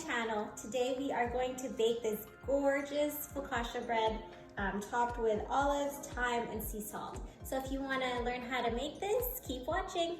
channel. Today we are going to bake this gorgeous focaccia bread topped with olives, thyme, and sea salt. So if you want to learn how to make this, keep watching.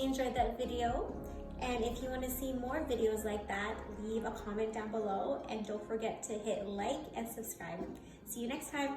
Enjoyed that video, and if you want to see more videos like that, leave a comment down below and don't forget to hit like and subscribe. See you next time.